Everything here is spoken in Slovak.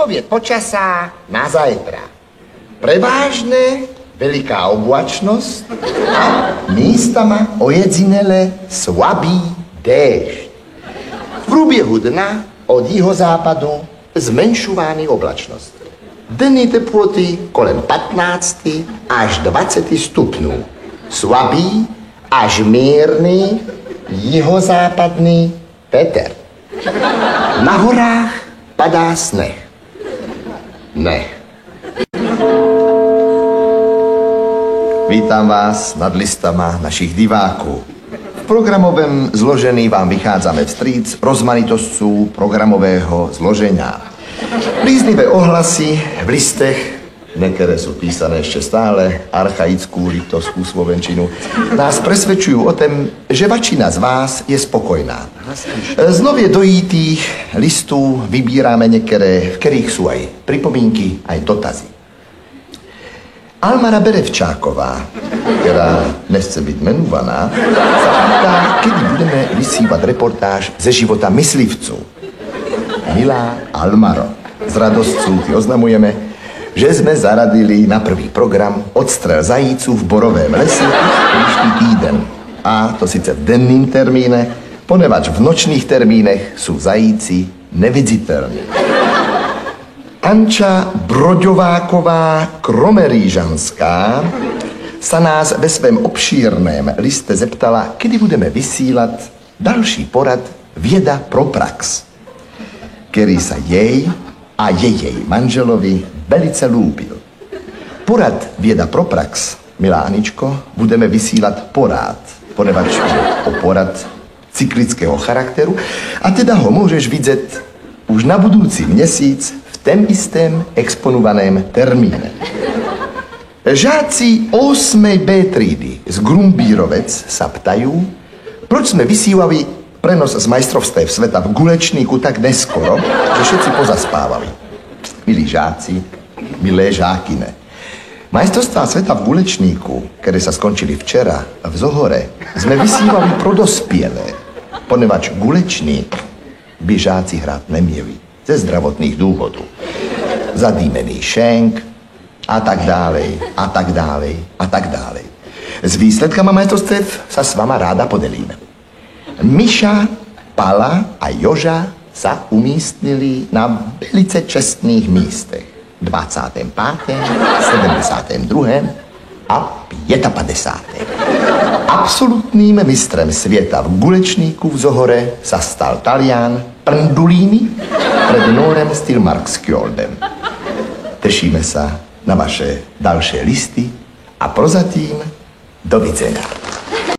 Predpověď počasa na zajtra. Prevážne veľká oblačnosť a místama ojedzinele slabý déšť. V průběhu dna od jihozápadu zmenšovaný oblačnosť. Denní teploty kolem 15 až 20 stupňů. Slabý až mírný jihozápadný veter. Na horách padá sneh. Vítám vás nad listama našich diváků. V programovém zložení vám vychádzame vstříc rozmanitostců programového zloženia. Príznivé ohlasy v listech, niektoré sú písané ešte stále, archaickú litovskú slovenčinu, nás presvedčujú o tom, že väčšina z vás je spokojná. Z nově dojítých listů vybíráme některé, v kterých sú aj pripomínky, aj dotazy. Almara Berevčáková, která nechce být jmenovaná, sa pýta, kedy budeme vysívat reportáž ze života myslivců. Milá Almaro, s radostců ti oznamujeme, že jsme zaradili na prvý program odstrel zajíců v borovém lese příští týden. A to sice v denným termíne, ponevač v nočných termínech jsou zajíci neviditelní. Anča Broďováková Kromerížanská sa nás ve svém obšírném liste zeptala, kdy budeme vysílat další porad Věda pro prax, který sa jej a jej manželovi velice lúbil. Porad Věda pro prax, milá Aničko, budeme vysílat porád, ponevač o porad cyklického charakteru a teda ho môžeš vidět už na budúci měsíc v tém istém exponovaném termíne. Žáci 8. B třídy z Grumbírovec sa ptajú, proč sme vysílali prenos z majstrovstiev sveta v Gulečníku tak neskoro, že všetci pozaspávali. Milí žáci, milé žákyne, majstrovstvá sveta v Gulečníku, které sa skončili včera v Zohore, sme vysívali pro dospělé, ponevač Gulečník by žáci hrát neměli ze zdravotných důvodů. Zadýmený šenk a tak dálej, a tak dálej, a tak dálej. S výsledkama majstrovstiev sa s vama ráda podelíme. Miša, Pala a Joža sa umístnili na velice čestných místech. 25., 72. a 55. Absolutným mistrem světa v Gulečníku v Zohore sa stal Talian Prndulini pred Norem Stilmarkskjoldem. Tešíme sa na vaše dalšie listy a prozatím dovidenia.